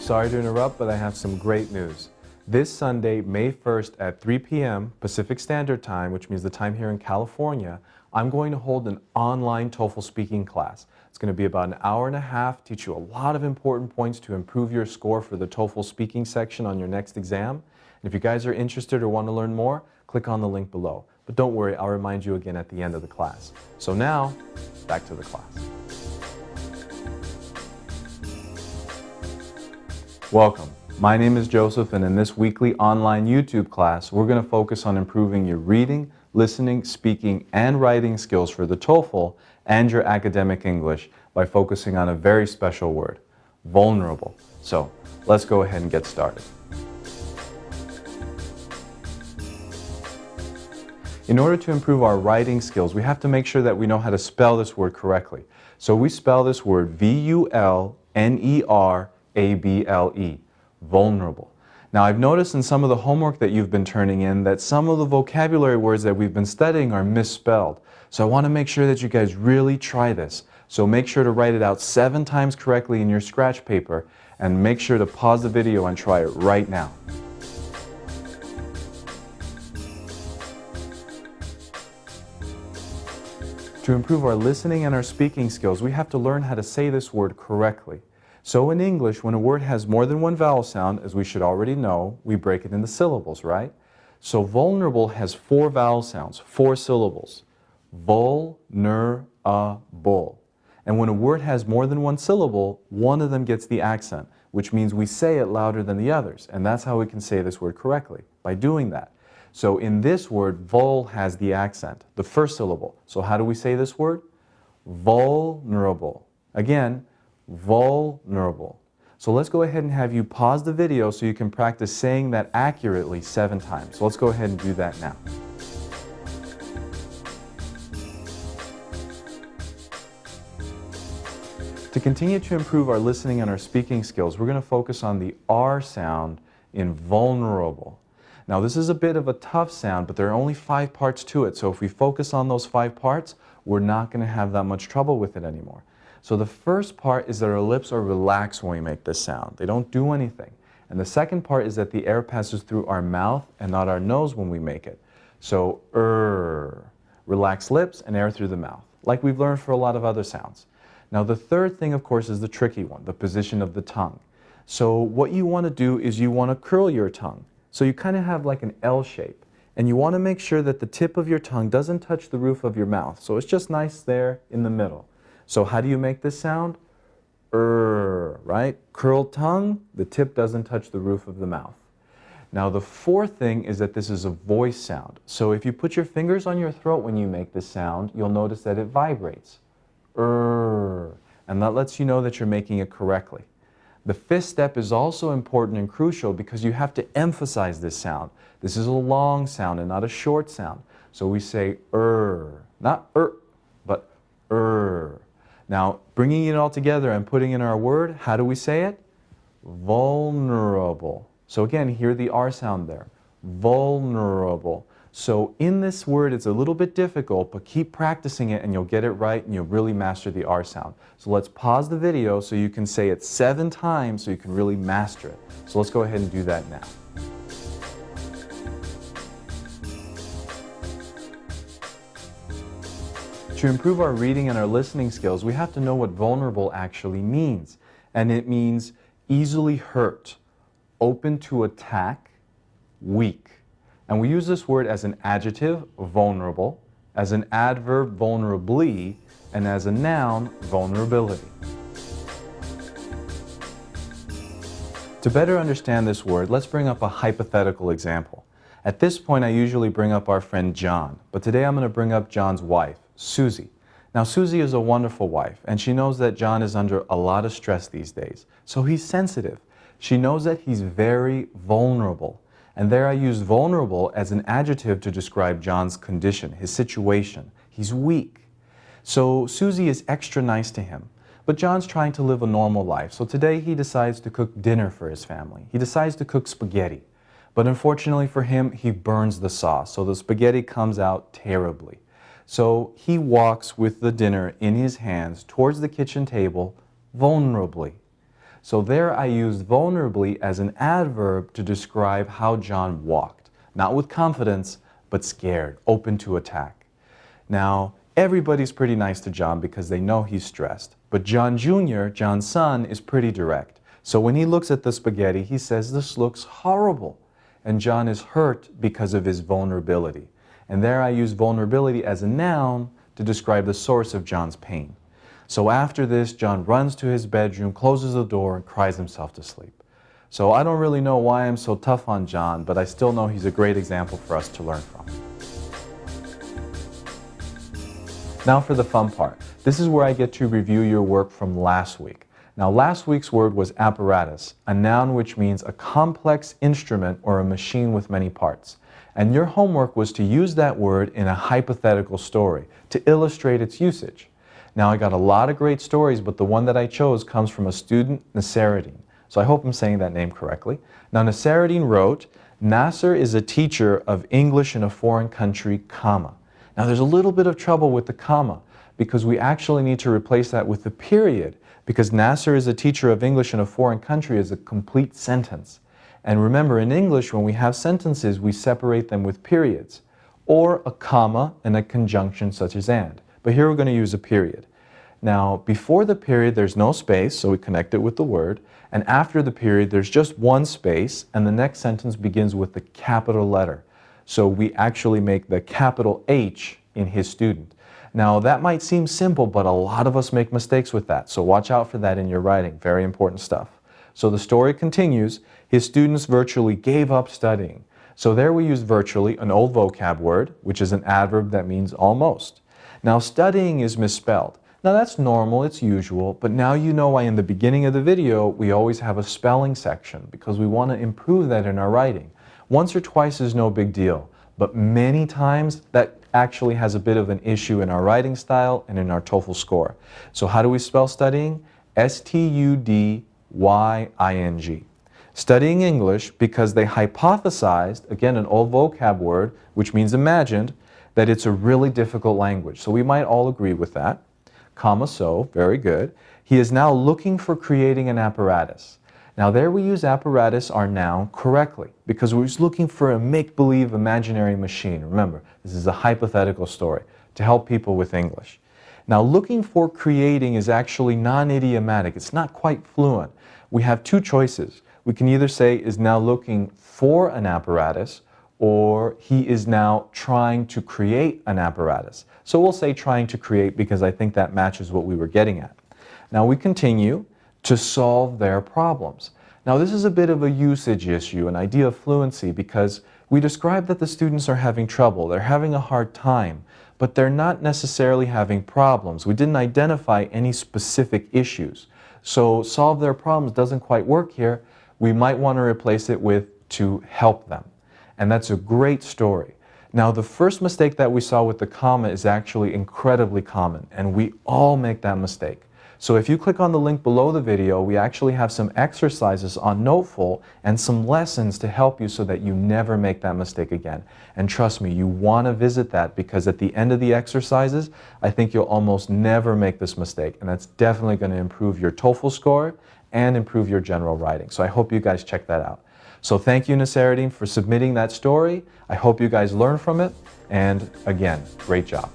Sorry to interrupt, but I have some great news. This Sunday, May 1st at 3 p.m. Pacific Standard Time, which means the time here in California, I'm going to hold an online TOEFL speaking class. It's going to be about an hour and a half, teach you a lot of important points to improve your score for the TOEFL speaking section on your next exam. And if you guys are interested or want to learn more, click on the link below. But don't worry, I'll remind you again at the end of the class. So now, back to the class. Welcome. My name is Joseph, and in this weekly online YouTube class, we're going to focus on improving your reading, listening, speaking, and writing skills for the TOEFL and your academic English by focusing on a very special word, vulnerable. So, let's go ahead and get started. In order to improve our writing skills, we have to make sure that we know how to spell this word correctly. So we spell this word V-U-L-N-E-R-A-B-L-E, vulnerable. Now I've noticed in some of the homework that you've been turning in that some of the vocabulary words that we've been studying are misspelled. So I want to make sure that you guys really try this. So make sure to write it out 7 times correctly in your scratch paper, and make sure to pause the video and try it right now. To improve our listening and our speaking skills, we have to learn how to say this word correctly. So in English, when a word has more than one vowel sound, as we should already know, we break it into syllables, right? So vulnerable has 4 vowel sounds, 4 syllables. Vulnerable. And when a word has more than one syllable, one of them gets the accent, which means we say it louder than the others. And that's how we can say this word correctly, by doing that. So in this word, vul has the accent, the first syllable. So how do we say this word? Vulnerable. Again, vulnerable. So let's go ahead and have you pause the video so you can practice saying that accurately 7 times. So let's go ahead and do that now. To continue to improve our listening and our speaking skills, we're going to focus on the R sound in vulnerable. Now this is a bit of a tough sound, but there are only 5 parts to it. So if we focus on those 5 parts, we're not going to have that much trouble with it anymore. So the first part is that our lips are relaxed when we make this sound. They don't do anything. And the second part is that the air passes through our mouth and not our nose when we make it. So relaxed lips and air through the mouth, like we've learned for a lot of other sounds. Now the third thing, of course, is the tricky one, the position of the tongue. So what you want to do is you want to curl your tongue. So you kind of have like an L shape, and you want to make sure that the tip of your tongue doesn't touch the roof of your mouth. So it's just nice there in the middle. So how do you make this sound? Right? Curled tongue, the tip doesn't touch the roof of the mouth. Now the fourth thing is that this is a voice sound. So if you put your fingers on your throat when you make this sound, you'll notice that it vibrates. And that lets you know that you're making it correctly. The 5th step is also important and crucial because you have to emphasize this sound. This is a long sound and not a short sound. So we say not but Now, bringing it all together and putting in our word, how do we say it? Vulnerable. So again, hear the R sound there. Vulnerable. So in this word, it's a little bit difficult, but keep practicing it and you'll get it right and you'll really master the R sound. So let's pause the video so you can say it 7 times so you can really master it. So let's go ahead and do that now. To improve our reading and our listening skills, we have to know what vulnerable actually means. And it means easily hurt, open to attack, weak. And we use this word as an adjective, vulnerable, as an adverb, vulnerably, and as a noun, vulnerability. To better understand this word, let's bring up a hypothetical example. At this point, I usually bring up our friend John, but today I'm going to bring up John's wife, Susie. Now, Susie is a wonderful wife, and she knows that John is under a lot of stress these days, so he's sensitive. She knows that he's very vulnerable. And there I use vulnerable as an adjective to describe John's condition, his situation. He's weak. So Susie is extra nice to him. But John's trying to live a normal life. So today he decides to cook dinner for his family. He decides to cook spaghetti. But unfortunately for him, he burns the sauce. So the spaghetti comes out terribly. So he walks with the dinner in his hands towards the kitchen table vulnerably. So there I used vulnerably as an adverb to describe how John walked. Not with confidence, but scared, open to attack. Now, everybody's pretty nice to John because they know he's stressed. But John Jr., John's son, is pretty direct. So when he looks at the spaghetti, he says, "This looks horrible." And John is hurt because of his vulnerability. And there I use vulnerability as a noun to describe the source of John's pain. So after this, John runs to his bedroom, closes the door, and cries himself to sleep. So I don't really know why I'm so tough on John, but I still know he's a great example for us to learn from. Now for the fun part. This is where I get to review your work from last week. Now last week's word was apparatus, a noun which means a complex instrument or a machine with many parts. And your homework was to use that word in a hypothetical story to illustrate its usage. Now I got a lot of great stories, but the one that I chose comes from a student, Nasaruddin. So I hope I'm saying that name correctly. Now Nasaruddin wrote, "Nasser is a teacher of English in a foreign country, comma." Now there's a little bit of trouble with the comma because we actually need to replace that with the period, because Nasser is a teacher of English in a foreign country is a complete sentence. And remember, in English, when we have sentences, we separate them with periods, or a comma and a conjunction such as and. But here we're going to use a period. Now, before the period, there's no space, so we connect it with the word. And after the period, there's just one space, and the next sentence begins with the capital letter. So we actually make the capital H in his student. Now, that might seem simple, but a lot of us make mistakes with that. So watch out for that in your writing. Very important stuff. So the story continues. His students virtually gave up studying. So there we use virtually, an old vocab word, which is an adverb that means almost. Now, studying is misspelled. Now, that's normal, it's usual, but now you know why in the beginning of the video we always have a spelling section, because we want to improve that in our writing. Once or twice is no big deal, but many times that actually has a bit of an issue in our writing style and in our TOEFL score. So how do we spell studying? S-T-U-D-Y-I-N-G. Studying English because they hypothesized, again an old vocab word, which means imagined, that it's a really difficult language. So we might all agree with that. Comma, so, very good. He is now looking for creating an apparatus. Now there we use apparatus, our noun, correctly, because we're just looking for a make-believe imaginary machine. Remember, this is a hypothetical story to help people with English. Now looking for creating is actually non-idiomatic. It's not quite fluent. We have two choices. We can either say is now looking for an apparatus, or he is now trying to create an apparatus. So we'll say trying to create because I think that matches what we were getting at. Now we continue to solve their problems. Now this is a bit of a usage issue, an idea of fluency, because we describe that the students are having trouble, they're having a hard time, but they're not necessarily having problems. We didn't identify any specific issues. So solve their problems doesn't quite work here. We might want to replace it with to help them. And that's a great story. Now the first mistake that we saw with the comma is actually incredibly common, and we all make that mistake. So if you click on the link below the video, we actually have some exercises on Noteful and some lessons to help you so that you never make that mistake again. And trust me, you want to visit that because at the end of the exercises, I think you'll almost never make this mistake. And that's definitely going to improve your TOEFL score and improve your general writing. So I hope you guys check that out. So thank you, Nasaruddin, for submitting that story. I hope you guys learn from it. And again, great job.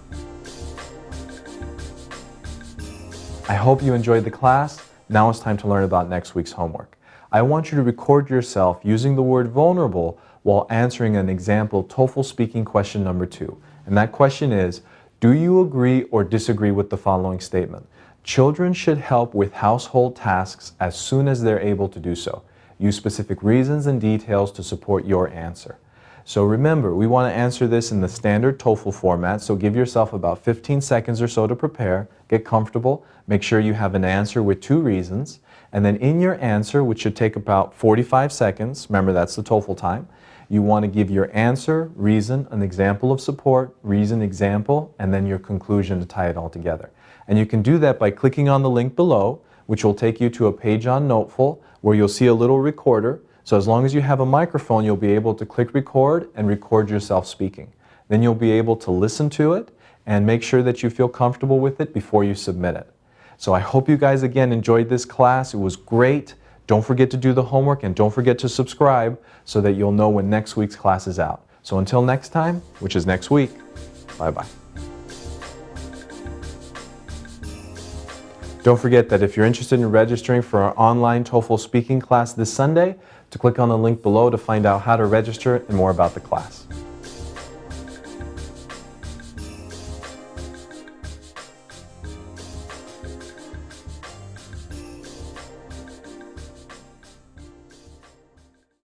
I hope you enjoyed the class. Now it's time to learn about next week's homework. I want you to record yourself using the word vulnerable while answering an example TOEFL speaking question number 2. And that question is, do you agree or disagree with the following statement? Children should help with household tasks as soon as they're able to do so. Use specific reasons and details to support your answer. So remember, we want to answer this in the standard TOEFL format, so give yourself about 15 seconds or so to prepare, get comfortable, make sure you have an answer with 2 reasons, and then in your answer, which should take about 45 seconds, remember that's the TOEFL time, you want to give your answer, reason, an example of support, reason, example, and then your conclusion to tie it all together. And you can do that by clicking on the link below, which will take you to a page on Noteful where you'll see a little recorder. So as long as you have a microphone, you'll be able to click record and record yourself speaking. Then you'll be able to listen to it and make sure that you feel comfortable with it before you submit it. So I hope you guys again enjoyed this class. It was great. Don't forget to do the homework and don't forget to subscribe so that you'll know when next week's class is out. So until next time, which is next week, bye-bye. Don't forget that if you're interested in registering for our online TOEFL speaking class this Sunday, to click on the link below to find out how to register and more about the class.